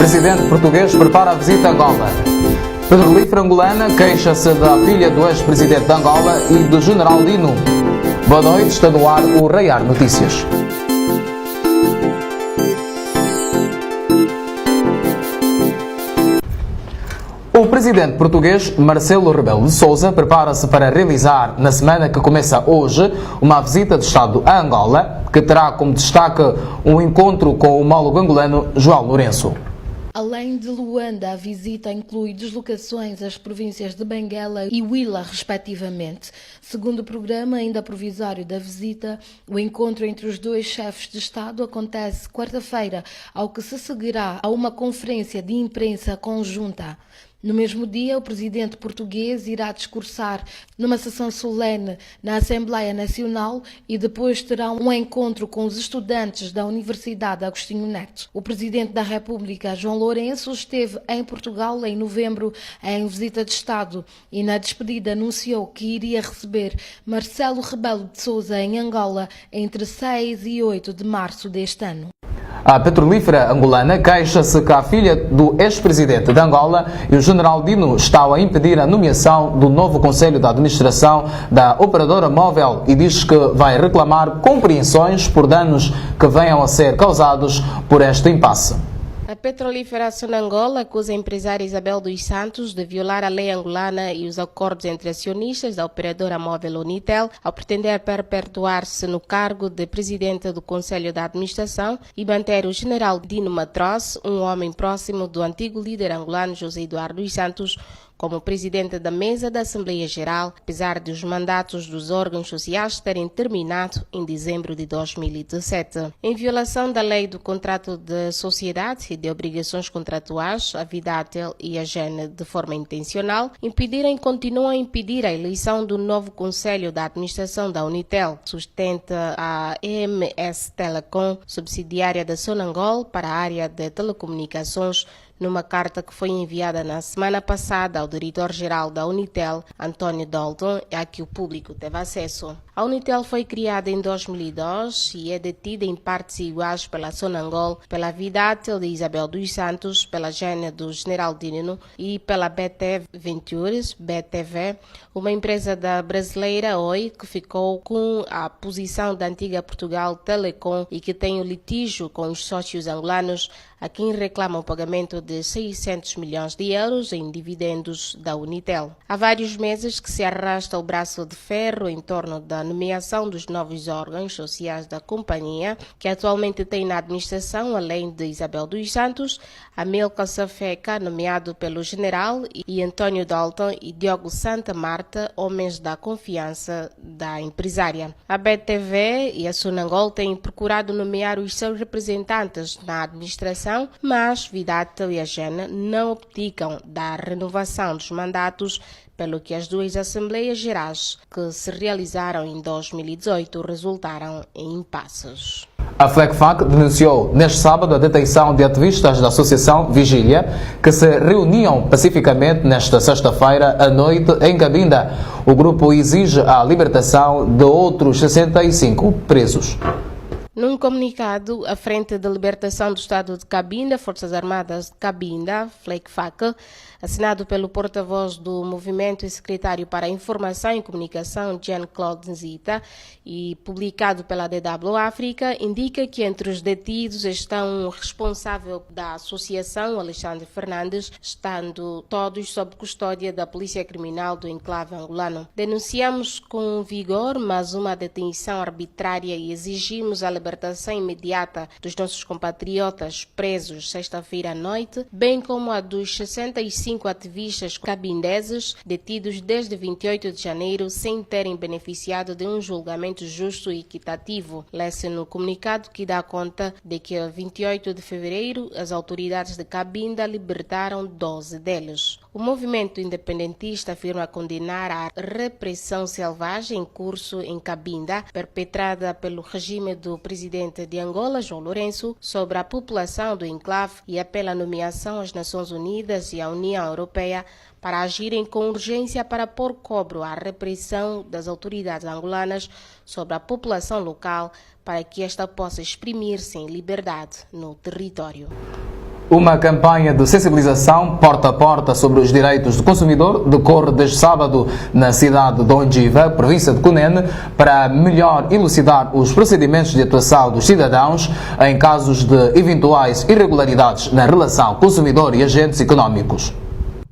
Presidente português prepara a visita a Angola. Petrolífera angolana queixa-se da filha do ex-presidente de Angola e do general Dino. Boa noite, está no ar o Raiar Notícias. O presidente português Marcelo Rebelo de Sousa prepara-se para realizar, na semana que começa hoje, uma visita de Estado a Angola, que terá como destaque um encontro com o homólogo angolano João Lourenço. Além de Luanda, a visita inclui deslocações às províncias de Benguela e Huila, respectivamente. Segundo o programa ainda provisório da visita, o encontro entre os dois chefes de Estado acontece quarta-feira, ao que se seguirá a uma conferência de imprensa conjunta. No mesmo dia, o presidente português irá discursar numa sessão solene na Assembleia Nacional e depois terá um encontro com os estudantes da Universidade Agostinho Neto. O presidente da República, João Lourenço, esteve em Portugal em novembro em visita de Estado e na despedida anunciou que iria receber Marcelo Rebelo de Sousa em Angola entre 6 e 8 de março deste ano. A petrolífera angolana queixa-se que a filha do ex-presidente de Angola e o general Dino estão a impedir a nomeação do novo Conselho de Administração da operadora móvel e diz que vai reclamar compreensões por danos que venham a ser causados por este impasse. A petrolífera Sonangol acusa a empresária Isabel dos Santos de violar a lei angolana e os acordos entre acionistas da operadora móvel Unitel ao pretender perpetuar-se no cargo de presidente do Conselho da Administração e manter o general Dino Matroz, um homem próximo do antigo líder angolano José Eduardo dos Santos, como presidente da mesa da Assembleia Geral, apesar de os mandatos dos órgãos sociais terem terminado em dezembro de 2017. Em violação da lei do contrato de sociedade e de obrigações contratuais, a Vidatel e a GEN, de forma intencional, impediram e continuam a impedir a eleição do novo Conselho da Administração da Unitel, sustenta a EMS Telecom, subsidiária da Sonangol para a área de telecomunicações, numa carta que foi enviada na semana passada ao diretor-geral da Unitel, António Dalton, a que o público teve acesso. A Unitel foi criada em 2002 e é detida em partes iguais pela Sonangol, pela Vidatel de Isabel dos Santos, pela GEN do General Dino e pela BT Ventures, BTV, uma empresa da brasileira Oi, que ficou com a posição da antiga Portugal Telecom e que tem o litígio com os sócios angolanos, a quem reclama o pagamento de 600 milhões de euros em dividendos da Unitel. Há vários meses que se arrasta o braço de ferro em torno da nomeação dos novos órgãos sociais da companhia, que atualmente tem na administração, além de Isabel dos Santos, Amilcar Safeca, nomeado pelo general, e António Dalton e Diogo Santa Marta, homens da confiança da empresária. A BTV e a Sonangol têm procurado nomear os seus representantes na administração, mas Vidatel e a GEN não optam da renovação dos mandatos, pelo que as duas Assembleias Gerais que se realizaram em 2018 resultaram em impasses. A FLECFAC denunciou neste sábado a detenção de ativistas da Associação Vigília que se reuniam pacificamente nesta sexta-feira à noite em Cabinda. O grupo exige a libertação de outros 65 presos. Num comunicado, a Frente de Libertação do Estado de Cabinda, Forças Armadas de Cabinda, FLECFAC, assinado pelo porta-voz do movimento e secretário para a Informação e Comunicação, Jean-Claude Nzita, e publicado pela DW África, indica que entre os detidos estão o responsável da associação, Alexandre Fernandes, estando todos sob custódia da Polícia Criminal do enclave angolano. Denunciamos com vigor mais uma detenção arbitrária e exigimos a libertação imediata dos nossos compatriotas presos sexta-feira à noite, bem como a dos 65 ativistas cabindeses detidos desde 28 de janeiro sem terem beneficiado de um julgamento justo e equitativo. Lê-se no comunicado que dá conta de que a 28 de fevereiro as autoridades de Cabinda libertaram 12 deles. O movimento independentista afirma condenar a repressão selvagem em curso em Cabinda, perpetrada pelo regime do presidente de Angola, João Lourenço, sobre a população do enclave e apela à nomeação às Nações Unidas e à União Europeia para agirem com urgência para pôr cobro à repressão das autoridades angolanas sobre a população local para que esta possa exprimir-se em liberdade no território. Uma campanha de sensibilização porta a porta sobre os direitos do consumidor decorre desde sábado na cidade de Ondiva, província de Cunene, para melhor elucidar os procedimentos de atuação dos cidadãos em casos de eventuais irregularidades na relação consumidor e agentes econômicos.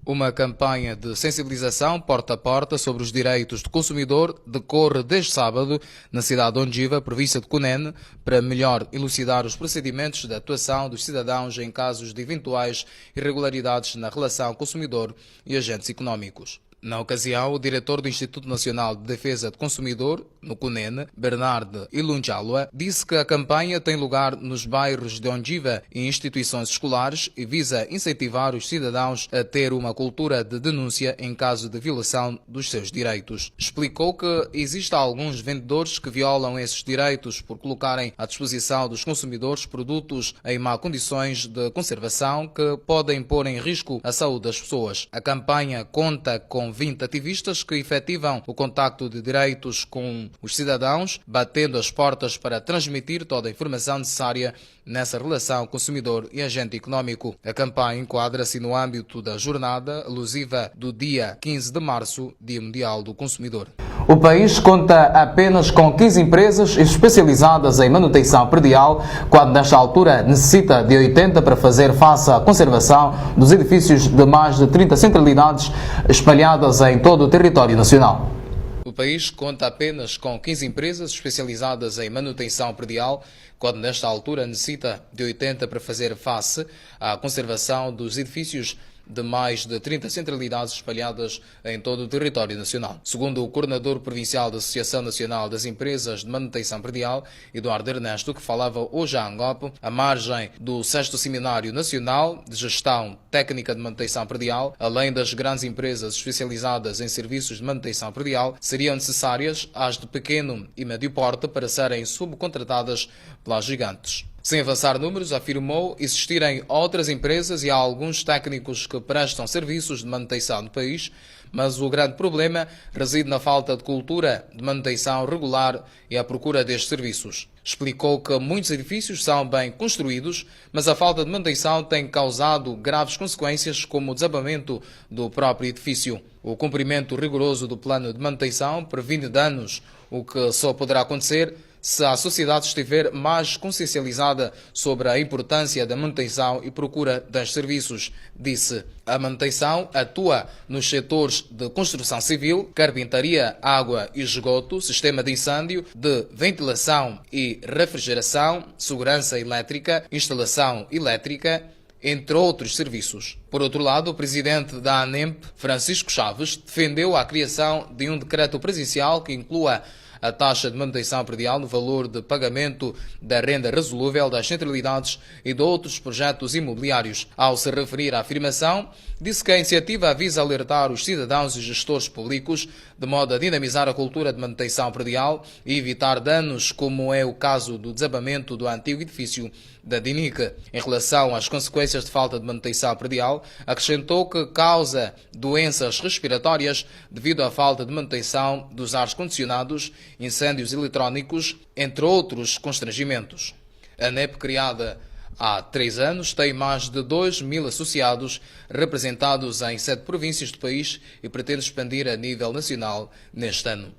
Uma campanha de sensibilização porta a porta sobre os direitos do consumidor decorre desde sábado na cidade de Ondiva, província de Cunene, para melhor elucidar os procedimentos de atuação dos cidadãos em casos de eventuais irregularidades na relação consumidor e agentes econômicos. Na ocasião, o diretor do Instituto Nacional de Defesa do Consumidor, no Cunene, Bernardo Ilunjalua, disse que a campanha tem lugar nos bairros de Ondiva e instituições escolares e visa incentivar os cidadãos a ter uma cultura de denúncia em caso de violação dos seus direitos. Explicou que existem alguns vendedores que violam esses direitos por colocarem à disposição dos consumidores produtos em má condições de conservação que podem pôr em risco a saúde das pessoas. A campanha conta com 20 ativistas que efetivam o contacto de direitos com os cidadãos, batendo as portas para transmitir toda a informação necessária nessa relação consumidor e agente econômico. A campanha enquadra-se no âmbito da jornada alusiva do dia 15 de março, Dia Mundial do Consumidor. O país conta apenas com 15 empresas especializadas em manutenção predial, quando nesta altura necessita de 80 para fazer face à conservação dos edifícios de mais de 30 centralidades espalhadas em todo o território nacional. O país conta apenas com 15 empresas especializadas em manutenção predial, quando nesta altura necessita de 80 para fazer face à conservação dos edifícios de mais de 30 centralidades espalhadas em todo o território nacional. Segundo o coordenador provincial da Associação Nacional das Empresas de Manutenção Predial, Eduardo Ernesto, que falava hoje à Angope, à margem do 6º Seminário Nacional de Gestão Técnica de Manutenção Predial, além das grandes empresas especializadas em serviços de manutenção predial, seriam necessárias as de pequeno e médio porte para serem subcontratadas pelas gigantes. Sem avançar números, afirmou existirem outras empresas e há alguns técnicos que prestam serviços de manutenção no país, mas o grande problema reside na falta de cultura de manutenção regular e a procura destes serviços. Explicou que muitos edifícios são bem construídos, mas a falta de manutenção tem causado graves consequências, como o desabamento do próprio edifício. O cumprimento rigoroso do plano de manutenção previne danos, o que só poderá acontecer se a sociedade estiver mais consciencializada sobre a importância da manutenção e procura dos serviços, disse. A manutenção atua nos setores de construção civil, carpintaria, água e esgoto, sistema de incêndio, de ventilação e refrigeração, segurança elétrica, instalação elétrica, entre outros serviços. Por outro lado, o presidente da ANEMP, Francisco Chaves, defendeu a criação de um decreto presidencial que inclua a taxa de manutenção predial no valor de pagamento da renda resolúvel das centralidades e de outros projetos imobiliários. Ao se referir à afirmação, disse que a iniciativa visa alertar os cidadãos e gestores públicos de modo a dinamizar a cultura de manutenção predial e evitar danos, como é o caso do desabamento do antigo edifício da DINIC. Em relação às consequências de falta de manutenção predial, acrescentou que causa doenças respiratórias devido à falta de manutenção dos ares condicionados, incêndios eletrónicos, entre outros constrangimentos. A ANEP, criada há 3 anos, tem mais de 2.000 associados representados em 7 províncias do país e pretende expandir a nível nacional neste ano.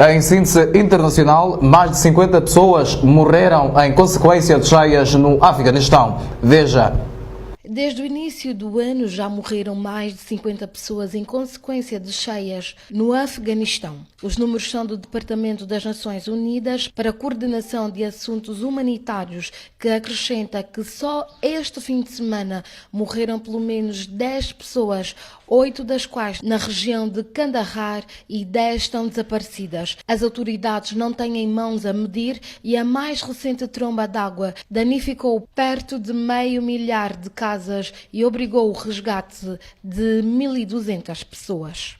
Em síntese internacional, mais de 50 pessoas morreram em consequência de cheias no Afeganistão. Veja. Desde o início do ano já morreram mais de 50 pessoas em consequência de cheias no Afeganistão. Os números são do Departamento das Nações Unidas para a Coordenação de Assuntos Humanitários, que acrescenta que só este fim de semana morreram pelo menos 10 pessoas, 8 das quais na região de Kandahar e 10 estão desaparecidas. As autoridades não têm em mãos a medir e a mais recente tromba d'água danificou perto de 500 mil de casas e obrigou o resgate de 1.200 pessoas.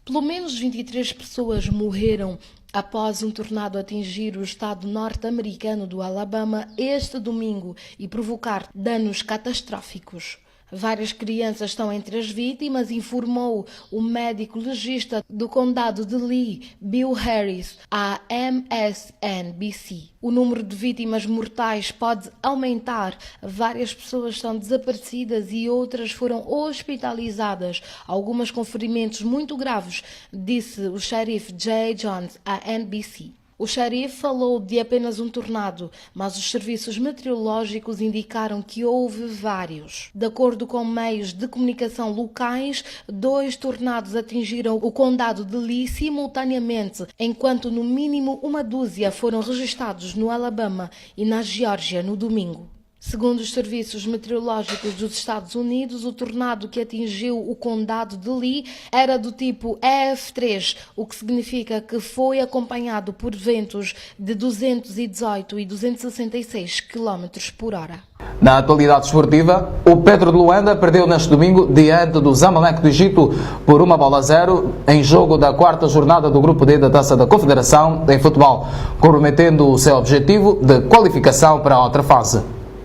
Pelo menos 23 pessoas morreram após um tornado atingir o estado norte-americano do Alabama este domingo e provocar danos catastróficos. Várias crianças estão entre as vítimas, informou o médico legista do condado de Lee, Bill Harris, à MSNBC. O número de vítimas mortais pode aumentar. Várias pessoas estão desaparecidas e outras foram hospitalizadas, algumas com ferimentos muito graves, disse o xerife Jay Jones à NBC. O xerife falou de apenas um tornado, mas os serviços meteorológicos indicaram que houve vários. De acordo com meios de comunicação locais, 2 tornados atingiram o condado de Lee simultaneamente, enquanto no mínimo uma dúzia foram registrados no Alabama e na Geórgia no domingo. Segundo os serviços meteorológicos dos Estados Unidos, o tornado que atingiu o condado de Lee era do tipo EF3, o que significa que foi acompanhado por ventos de 218 e 266 km por hora. Na atualidade esportiva, o Petro de Luanda perdeu neste domingo diante do Zamalek do Egito por 1-0 em jogo da 4ª jornada do Grupo D da Taça da Confederação em futebol, comprometendo o seu objetivo de qualificação para a outra fase.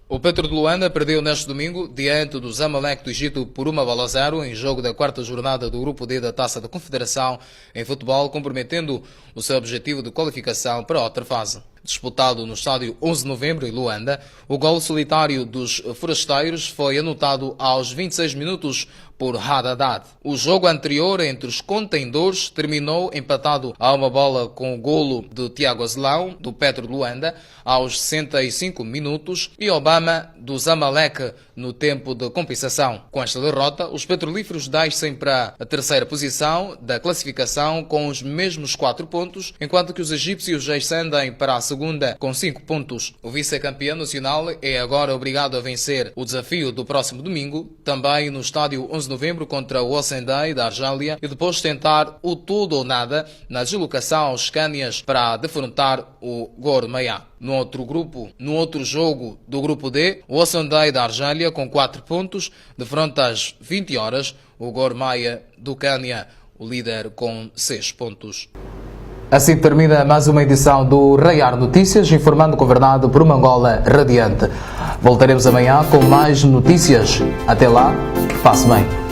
O Petro de Luanda perdeu neste domingo diante do Zamalek do Egito por 1-0 em jogo da 4ª jornada do Grupo D da Taça da Confederação em futebol, comprometendo o seu objetivo de qualificação para a outra fase. Disputado no estádio 11 de novembro em Luanda, o golo solitário dos forasteiros foi anotado aos 26 minutos por Haddad. O jogo anterior entre os contendores terminou empatado a uma bola com o golo de Tiago Azelão, do Petro de Luanda, aos 65 minutos, e Obama, do Zamalek, no tempo de compensação. Com esta derrota, os petrolíferos descem para a 3ª posição da classificação com os mesmos 4 pontos, enquanto que os egípcios ascendem para a 2ª com 5 pontos. O vice-campeão nacional é agora obrigado a vencer o desafio do próximo domingo, também no estádio 11 de novembro contra o Osendai da Argélia, e depois tentar o tudo ou nada na deslocação aos Cânias para defrontar o Gor Mahia. No outro jogo do Grupo D, o Osendai da Argélia com 4 pontos, defronta às 20 horas o Gor Mahia do Cânia, o líder com 6 pontos. Assim termina mais uma edição do Raiar Notícias, informando governado por uma Angola radiante. Voltaremos amanhã com mais notícias. Até lá, passe bem.